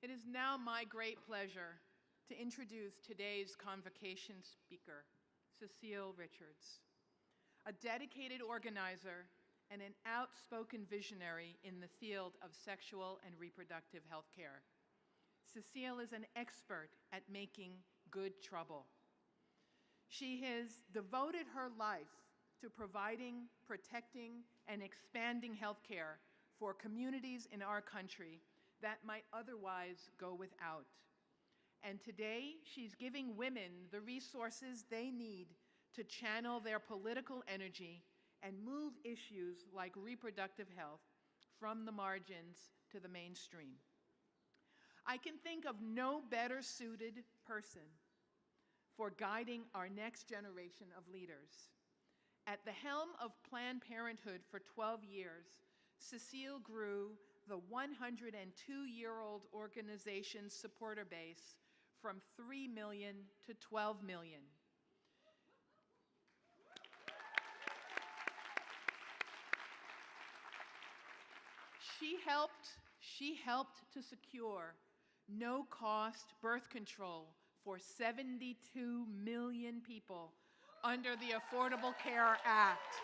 It is now my great pleasure to introduce today's Convocation speaker, Cecile Richards, a dedicated organizer and an outspoken visionary in the field of sexual and reproductive health care. Cecile is an expert at making good trouble. She has devoted her life to providing, protecting, and expanding health care for communities in our country that might otherwise go without. And today, she's giving women the resources they need to channel their political energy and move issues like reproductive health from the margins to the mainstream. I can think of no better suited person for guiding our next generation of leaders. At the helm of Planned Parenthood for 12 years, Cecile grew the 102-year-old organization's supporter base from 3 million to 12 million. She helped to secure no-cost birth control for 72 million people under the Affordable Care Act.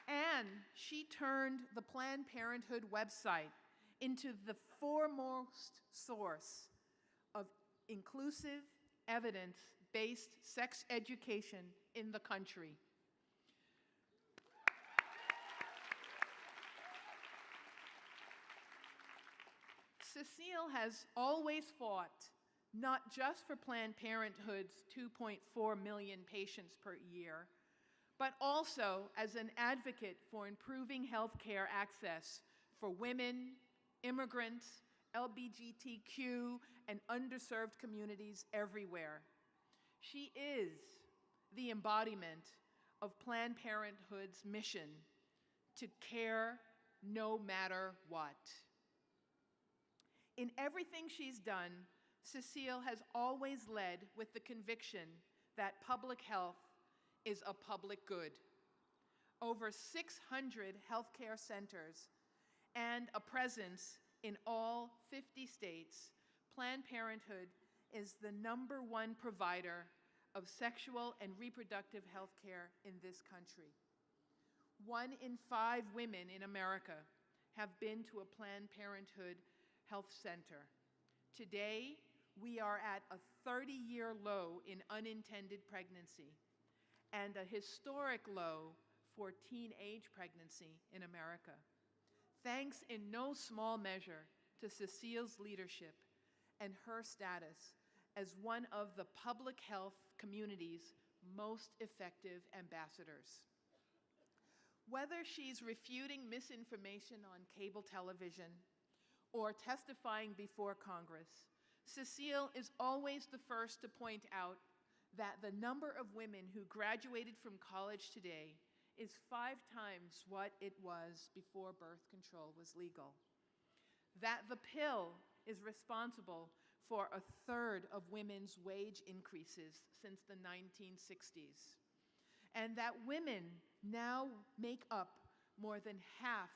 And she turned the Planned Parenthood website into the foremost source of inclusive, evidence-based sex education in the country. Cecile has always fought not just for Planned Parenthood's 2.4 million patients per year, but also as an advocate for improving health care access for women, immigrants, LGBTQ, and underserved communities everywhere. She is the embodiment of Planned Parenthood's mission to care no matter what. In everything she's done, Cecile has always led with the conviction that public health is a public good. Over 600 healthcare centers and a presence in all 50 states, Planned Parenthood is the #1 provider of sexual and reproductive health care in this country. 1 in 5 women in America have been to a Planned Parenthood health center. Today, we are at a 30-year low in unintended pregnancy and a historic low for teenage pregnancy in America. Thanks in no small measure to Cecile's leadership and her status as one of the public health community's most effective ambassadors. Whether she's refuting misinformation on cable television or testifying before Congress, Cecile is always the first to point out that the number of women who graduated from college today is 5 times what it was before birth control was legal. That the pill is responsible for 1/3 of women's wage increases since the 1960s. And that women now make up more than half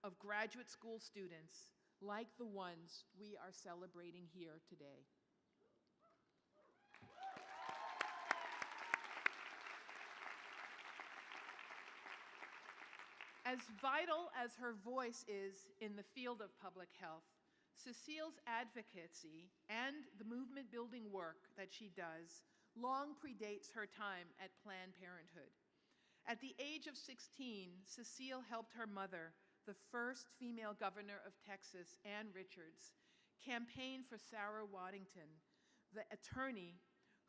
of graduate school students like the ones we are celebrating here today. As vital as her voice is in the field of public health, Cecile's advocacy and the movement-building work that she does long predates her time at Planned Parenthood. At the age of 16, Cecile helped her mother, the first female governor of Texas, Ann Richards, campaign for Sarah Waddington, the attorney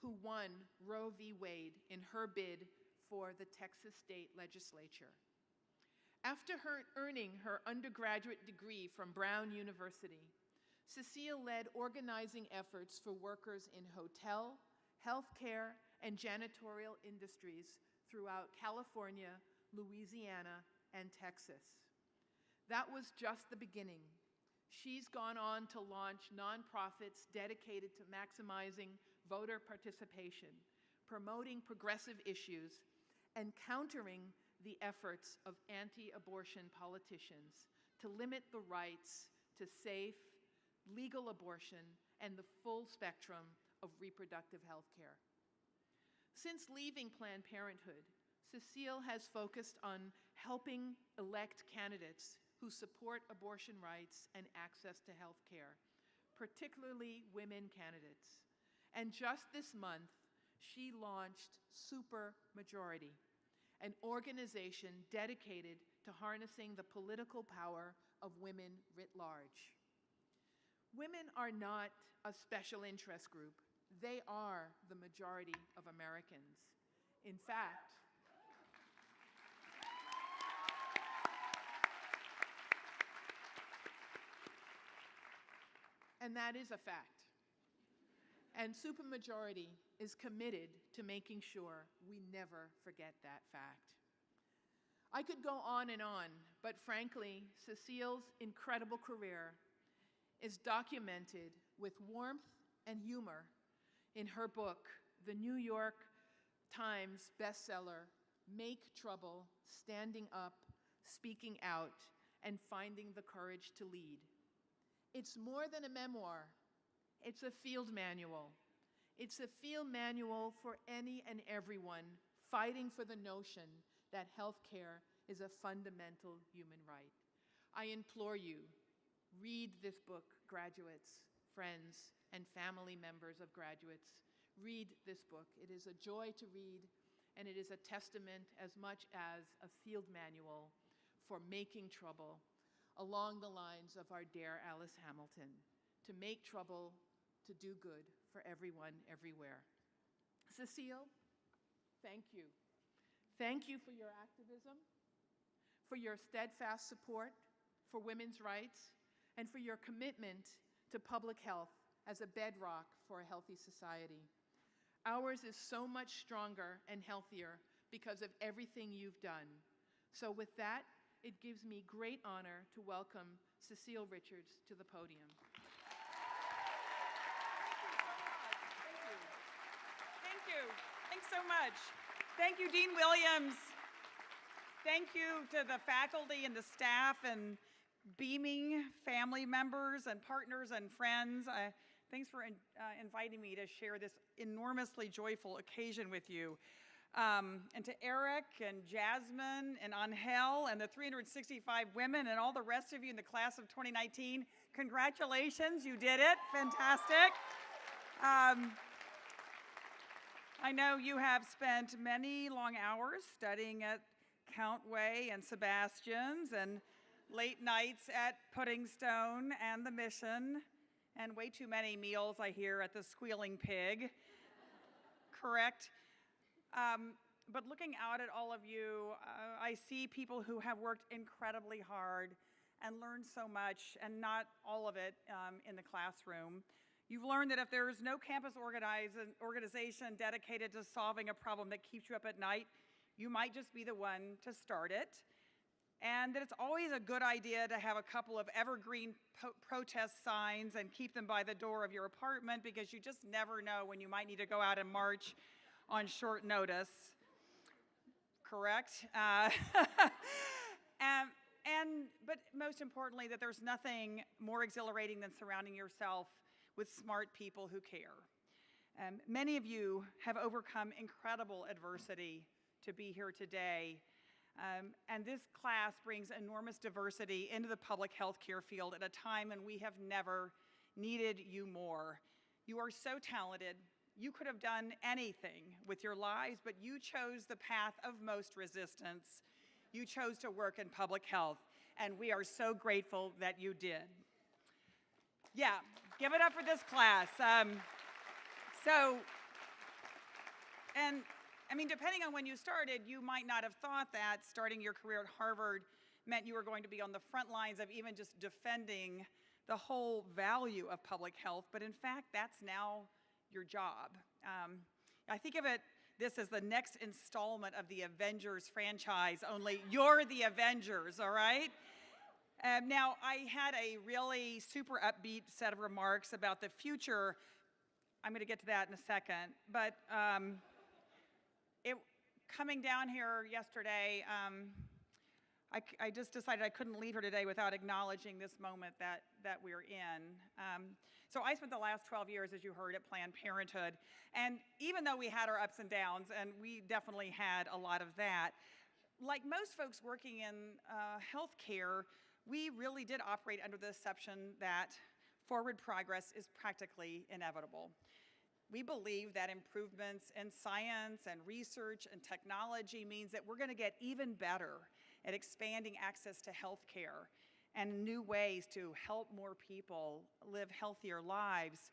who won Roe v. Wade in her bid for the Texas state legislature. After earning her undergraduate degree from Brown University, Cecile led organizing efforts for workers in hotel, healthcare, and janitorial industries throughout California, Louisiana, and Texas. That was just the beginning. She's gone on to launch nonprofits dedicated to maximizing voter participation, promoting progressive issues, and countering the efforts of anti-abortion politicians to limit the rights to safe, legal abortion and the full spectrum of reproductive health care. Since leaving Planned Parenthood, Cecile has focused on helping elect candidates who support abortion rights and access to health care, particularly women candidates. And just this month, she launched Super Majority, an organization dedicated to harnessing the political power of women writ large. Women are not a special interest group. They are the majority of Americans. In fact, and that is a fact. And Supermajority is committed to making sure we never forget that fact. I could go on and on, but frankly, Cecile's incredible career is documented with warmth and humor in her book, the New York Times bestseller, Make Trouble, Standing Up, Speaking Out, and Finding the Courage to Lead. It's more than a memoir. It's a field manual. It's a field manual for any and everyone fighting for the notion that health care is a fundamental human right. I implore you, read this book, graduates, friends, and family members of graduates. Read this book. It is a joy to read, and it is a testament as much as a field manual for making trouble along the lines of our dear Alice Hamilton, to make trouble, to do good for everyone, everywhere. Cecile, thank you. Thank you for your activism, for your steadfast support for women's rights, and for your commitment to public health as a bedrock for a healthy society. Ours is so much stronger and healthier because of everything you've done. So with that, it gives me great honor to welcome Cecile Richards to the podium. Thank you. Thanks so much. Thank you, Dean Williams. Thank you to the faculty and the staff and beaming family members and partners and friends. Thanks for inviting me to share this enormously joyful occasion with you. And to Eric and Jasmine and Angel and the 365 women and all the rest of you in the class of 2019, congratulations, you did it. Fantastic. I know you have spent many long hours studying at Countway and Sebastian's and late nights at Pudding Stone and the Mission, and way too many meals, I hear, at the Squealing Pig. Correct? But looking out at all of you, I see people who have worked incredibly hard and learned so much, and not all of it in the classroom. You've learned that if there is no campus organization dedicated to solving a problem that keeps you up at night, you might just be the one to start it. And that it's always a good idea to have a couple of evergreen protest signs and keep them by the door of your apartment, because you just never know when you might need to go out and march on short notice. Correct? But most importantly, that there's nothing more exhilarating than surrounding yourself with smart people who care. Many of you have overcome incredible adversity to be here today. And this class brings enormous diversity into the public health care field at a time when we have never needed you more. You are so talented. You could have done anything with your lives, but you chose the path of most resistance. You chose to work in public health, and we are so grateful that you did. Yeah, give it up for this class. Depending on when you started, you might not have thought that starting your career at Harvard meant you were going to be on the front lines of even just defending the whole value of public health, but in fact, that's now your job. I think of this as the next installment of the Avengers franchise, only you're the Avengers, all right? Now, I had a really super upbeat set of remarks about the future. I'm going to get to that in a second, but coming down here yesterday, I just decided I couldn't leave here today without acknowledging this moment that we're in. So I spent the last 12 years, as you heard, at Planned Parenthood. And even though we had our ups and downs, and we definitely had a lot of that, like most folks working in healthcare, we really did operate under the assumption that forward progress is practically inevitable. We believe that improvements in science and research and technology means that we're going to get even better at expanding access to health care and new ways to help more people live healthier lives.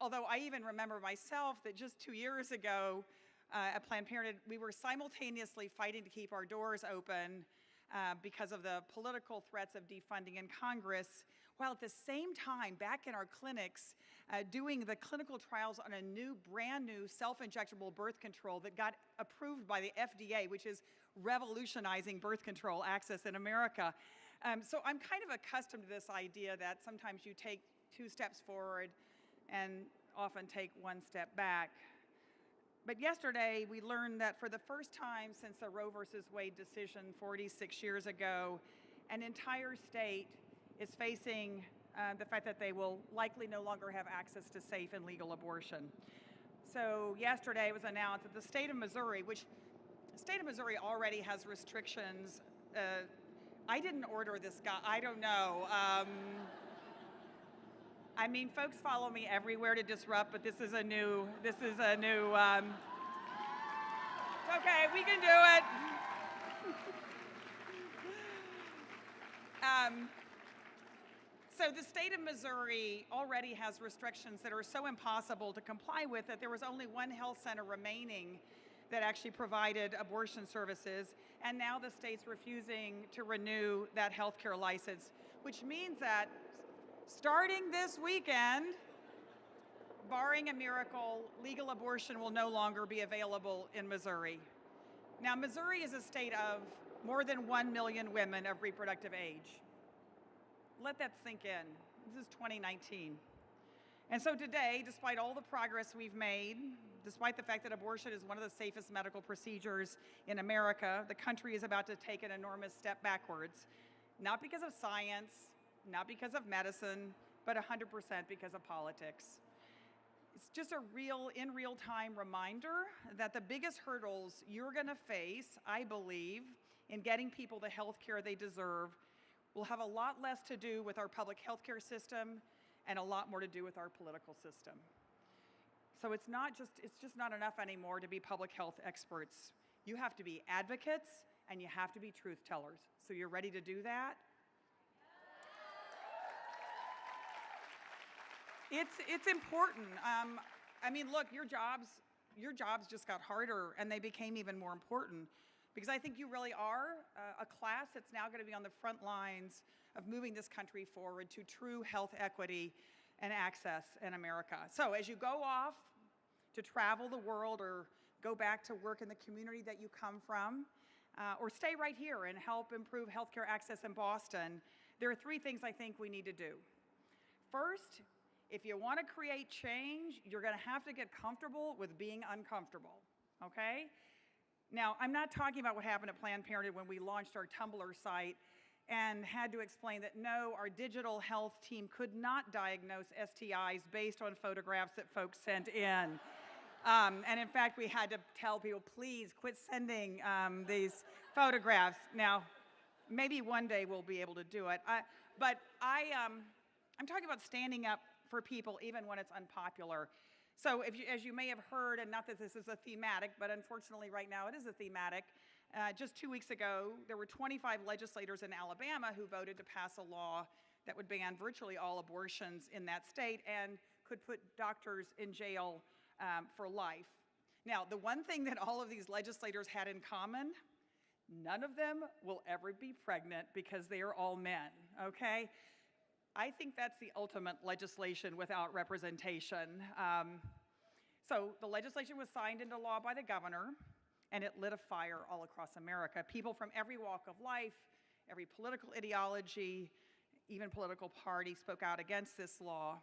Although I even remember myself that just 2 years ago at Planned Parenthood, we were simultaneously fighting to keep our doors open because of the political threats of defunding in Congress, while at the same time back in our clinics doing the clinical trials on a brand new self-injectable birth control that got approved by the FDA, which is revolutionizing birth control access in America. So I'm kind of accustomed to this idea that sometimes you take 2 steps forward and often take 1 step back. But yesterday, we learned that for the first time since the Roe versus Wade decision 46 years ago, an entire state is facing the fact that they will likely no longer have access to safe and legal abortion. So yesterday it was announced that the state of Missouri, which the state of Missouri already has restrictions. I didn't order this guy, I don't know. I mean, folks follow me everywhere to disrupt, but this is a new, it's okay, we can do it. So the state of Missouri already has restrictions that are so impossible to comply with that there was only 1 health center remaining that actually provided abortion services, and now the state's refusing to renew that healthcare license, which means that starting this weekend, barring a miracle, legal abortion will no longer be available in Missouri. Now, Missouri is a state of more than 1 million women of reproductive age. Let that sink in. This is 2019. And so today, despite all the progress we've made, despite the fact that abortion is one of the safest medical procedures in America, the country is about to take an enormous step backwards, not because of science, not because of medicine, but 100% because of politics. It's just a in real-time reminder that the biggest hurdles you're going to face, I believe, in getting people the health care they deserve will have a lot less to do with our public health care system and a lot more to do with our political system. So it's just not enough anymore to be public health experts. You have to be advocates and you have to be truth tellers. So you're ready to do that? It's important. I mean, look, your jobs just got harder and they became even more important because I think you really are a class that's now going to be on the front lines of moving this country forward to true health equity and access in America. So as you go off to travel the world or go back to work in the community that you come from, or stay right here and help improve healthcare access in Boston, there are 3 things I think we need to do. First, if you want to create change, you're going to have to get comfortable with being uncomfortable, okay? Now, I'm not talking about what happened at Planned Parenthood when we launched our Tumblr site and had to explain that no, our digital health team could not diagnose STIs based on photographs that folks sent in. And in fact, we had to tell people, please quit sending these photographs. Now, maybe one day we'll be able to do it. I'm talking about standing up for people even when it's unpopular. So as you may have heard, and not that this is a thematic, but unfortunately right now it is a thematic, just 2 weeks ago, there were 25 legislators in Alabama who voted to pass a law that would ban virtually all abortions in that state and could put doctors in jail for life. Now, the one thing that all of these legislators had in common, none of them will ever be pregnant because they are all men, okay? I think that's the ultimate legislation without representation. So the legislation was signed into law by the governor, and it lit a fire all across America. People from every walk of life, every political ideology, even political party spoke out against this law.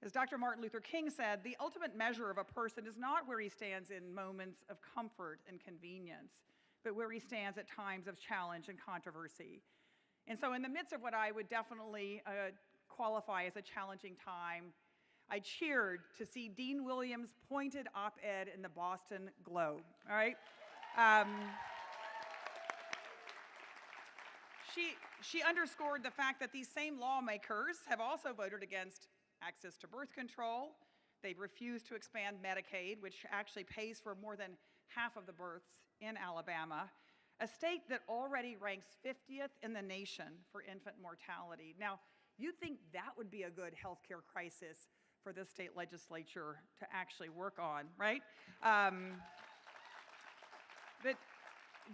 As Dr. Martin Luther King said, the ultimate measure of a person is not where he stands in moments of comfort and convenience, but where he stands at times of challenge and controversy. And so in the midst of what I would definitely qualify as a challenging time, I cheered to see Dean Williams' pointed op-ed in the Boston Globe, all right? She underscored the fact that these same lawmakers have also voted against access to birth control. They've refused to expand Medicaid, which actually pays for more than half of the births in Alabama, a state that already ranks 50th in the nation for infant mortality. Now, you'd think that would be a good healthcare crisis for the state legislature to actually work on, right? But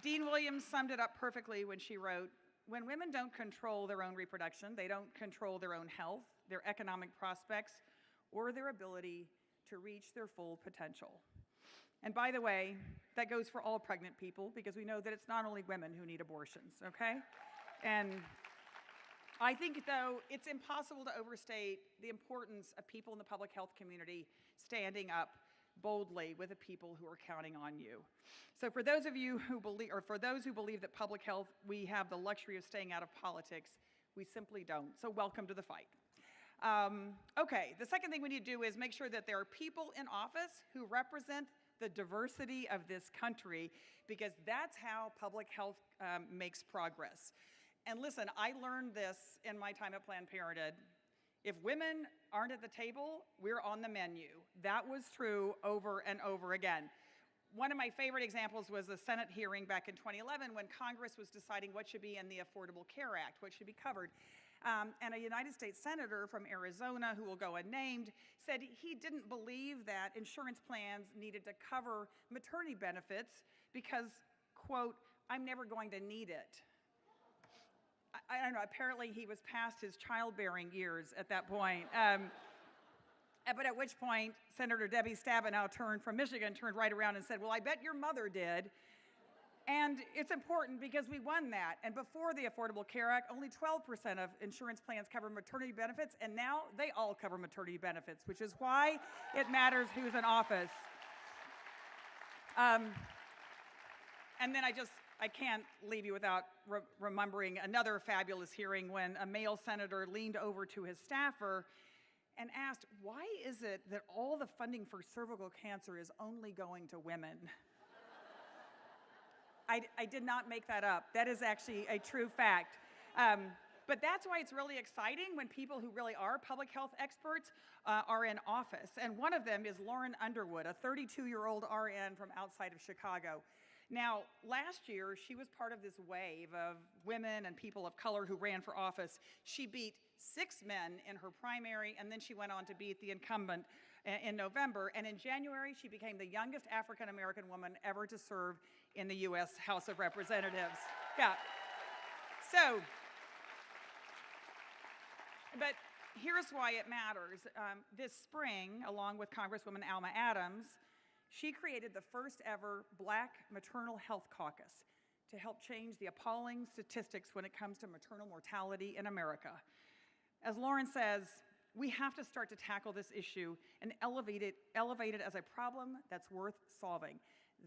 Dean Williams summed it up perfectly when she wrote, "When women don't control their own reproduction, they don't control their own health, their economic prospects, or their ability to reach their full potential." And by the way, that goes for all pregnant people, because we know that it's not only women who need abortions, okay? And I think, though, it's impossible to overstate the importance of people in the public health community standing up boldly with the people who are counting on you. So for those of you who believe, or for those who believe that public health, we have the luxury of staying out of politics, we simply don't. So welcome to the fight. Okay, the second thing we need to do is make sure that there are people in office who represent the diversity of this country, because that's how public health makes progress. And listen, I learned this in my time at Planned Parenthood. If women aren't at the table, we're on the menu. That was true over and over again. One of my favorite examples was the Senate hearing back in 2011 when Congress was deciding what should be in the Affordable Care Act, what should be covered. And a United States senator from Arizona, who will go unnamed, said he didn't believe that insurance plans needed to cover maternity benefits because, quote, "I'm never going to need it." I don't know, apparently he was past his childbearing years at that point. But at which point, Senator Debbie Stabenow from Michigan turned right around and said, "Well, I bet your mother did." And it's important because we won that. And before the Affordable Care Act, only 12% of insurance plans cover maternity benefits, and now they all cover maternity benefits, which is why it matters who's in office. And then I can't leave you without remembering another fabulous hearing when a male senator leaned over to his staffer and asked, "Why is it that all the funding for cervical cancer is only going to women?" I did not make that up. That is actually a true fact. But that's why it's really exciting when people who really are public health experts are in office. And one of them is Lauren Underwood, a 32-year-old RN from outside of Chicago. Now, last year, she was part of this wave of women and people of color who ran for office. She beat 6 men in her primary, and then she went on to beat the incumbent in November. And in January, she became the youngest African-American woman ever to serve in the U.S. House of Representatives. Yeah. So, but here's why it matters. This spring, along with Congresswoman Alma Adams, she created the first ever Black Maternal Health Caucus to help change the appalling statistics when it comes to maternal mortality in America. As Lauren says, we have to start to tackle this issue and elevate it as a problem that's worth solving.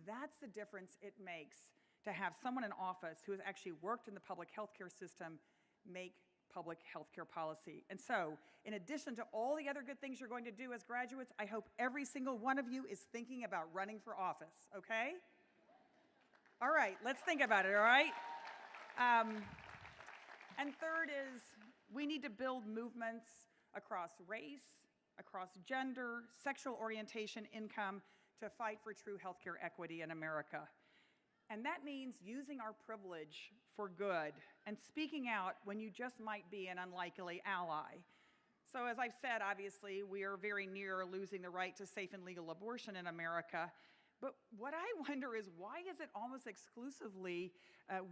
That's the difference it makes to have someone in office who has actually worked in the public healthcare system make public healthcare policy. And so, in addition to all the other good things you're going to do as graduates, I hope every single one of you is thinking about running for office, okay? All right, let's think about it, all right? And third is, we need to build movements across race, across gender, sexual orientation, income, to fight for true healthcare equity in America. And that means using our privilege for good and speaking out when you just might be an unlikely ally. So as I've said, obviously, we are very near losing the right to safe and legal abortion in America. But what I wonder is, why is it almost exclusively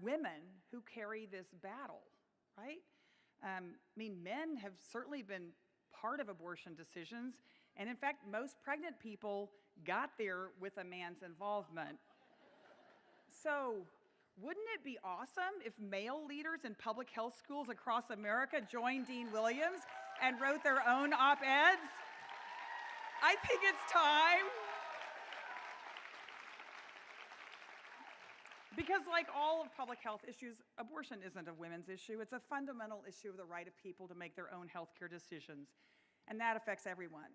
women who carry this battle, right? I mean, men have certainly been part of abortion decisions. And in fact, most pregnant people got there with a man's involvement. So, wouldn't it be awesome if male leaders in public health schools across America joined Dean Williams and wrote their own op-eds? I think it's time. Because like all of public health issues, abortion isn't a women's issue. It's a fundamental issue of the right of people to make their own healthcare decisions, and that affects everyone.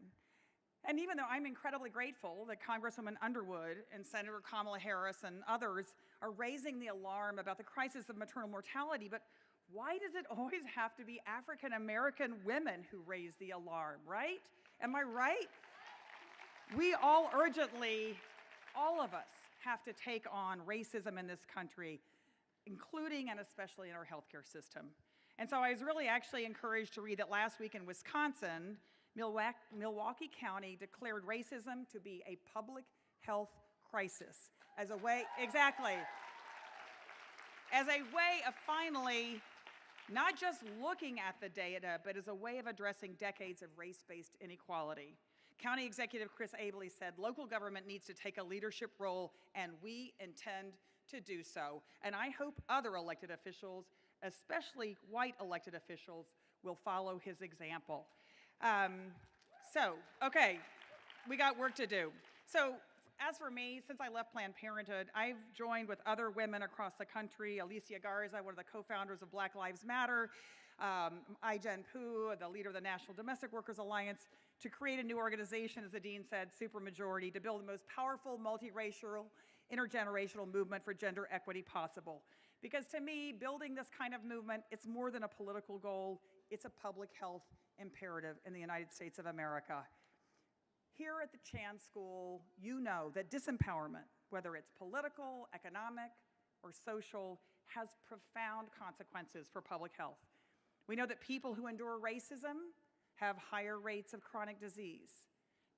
And even though I'm incredibly grateful that Congresswoman Underwood and Senator Kamala Harris and others are raising the alarm about the crisis of maternal mortality, but why does it always have to be African American women who raise the alarm, right? Am I right? We all urgently, all of us, have to take on racism in this country, including and especially in our healthcare system. And so I was really actually encouraged to read that last week in Wisconsin, Milwaukee County declared racism to be a public health crisis as a way, exactly, as a way of finally not just looking at the data, but as a way of addressing decades of race-based inequality. County Executive Chris Abele said, local government needs to take a leadership role, and we intend to do so. And I hope other elected officials, especially white elected officials, will follow his example. Okay, we got work to do. So as for me, since I left Planned Parenthood, I've joined with other women across the country, Alicia Garza, one of the co-founders of Black Lives Matter, Ai-jen Poo, the leader of the National Domestic Workers Alliance, to create a new organization, as the dean said, Supermajority, to build the most powerful, multiracial, intergenerational movement for gender equity possible. Because to me, building this kind of movement, it's more than a political goal, it's a public health imperative in the United States of America. Here at the Chan School, you know that disempowerment, whether it's political, economic, or social, has profound consequences for public health. We know that people who endure racism have higher rates of chronic disease.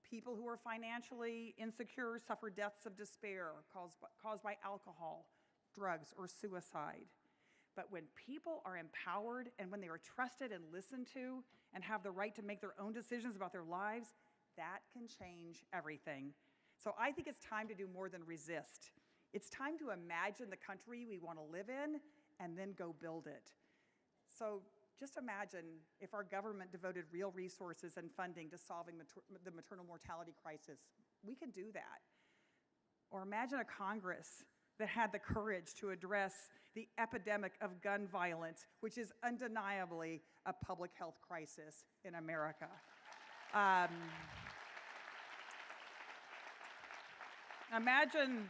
People who are financially insecure suffer deaths of despair caused by alcohol, drugs, or suicide. But when people are empowered and when they are trusted and listened to and have the right to make their own decisions about their lives, that can change everything. So I think it's time to do more than resist. It's time to imagine the country we want to live in and then go build it. So just imagine if our government devoted real resources and funding to solving the maternal mortality crisis. We can do that. Or imagine a Congress that had the courage to address the epidemic of gun violence, which is undeniably a public health crisis in America. Imagine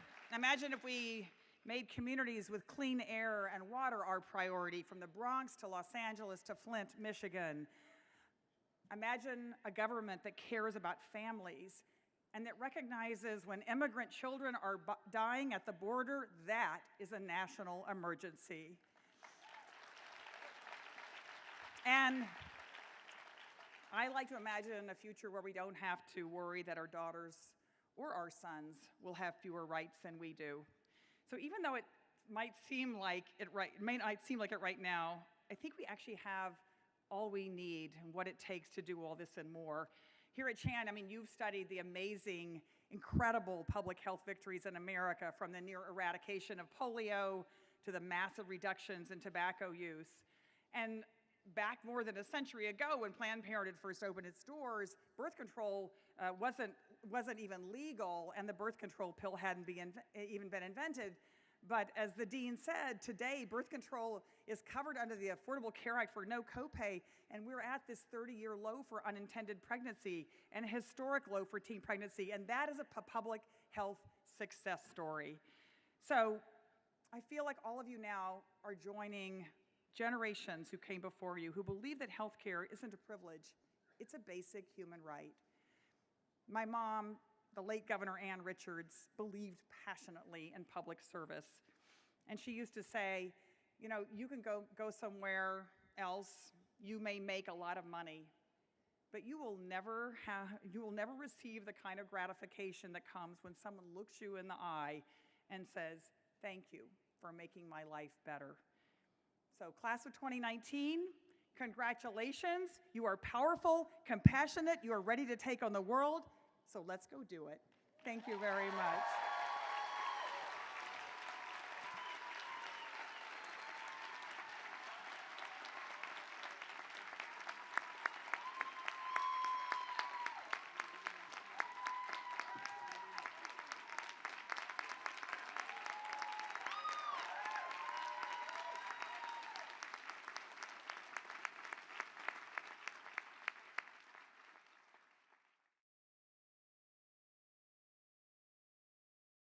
if we made communities with clean air and water our priority, from the Bronx to Los Angeles to Flint, Michigan. Imagine a government that cares about families and that recognizes when immigrant children are dying at the border, that is a national emergency. And I like to imagine a future where we don't have to worry that our daughters or our sons will have fewer rights than we do. So even though it might seem like it may not seem like it right now, I think we actually have all we need and what it takes to do all this and more. Here at Chan, I mean, you've studied the amazing, incredible public health victories in America, from the near eradication of polio to the massive reductions in tobacco use. And back more than a century ago, when Planned Parenthood first opened its doors, birth control wasn't even legal, and the birth control pill hadn't even been invented. But as the dean said, today birth control is covered under the Affordable Care Act for no copay, and we're at this 30-year low for unintended pregnancy and a historic low for teen pregnancy, and that is a public health success story. So I feel like all of you now are joining generations who came before you, who believe that health care isn't a privilege, it's a basic human right. My mom, the late Governor Ann Richards, believed passionately in public service. And she used to say, you know, you can go somewhere else, you may make a lot of money, but you will never receive the kind of gratification that comes when someone looks you in the eye and says, thank you for making my life better. So class of 2019, congratulations. You are powerful, compassionate, you are ready to take on the world. So let's go do it. Thank you very much.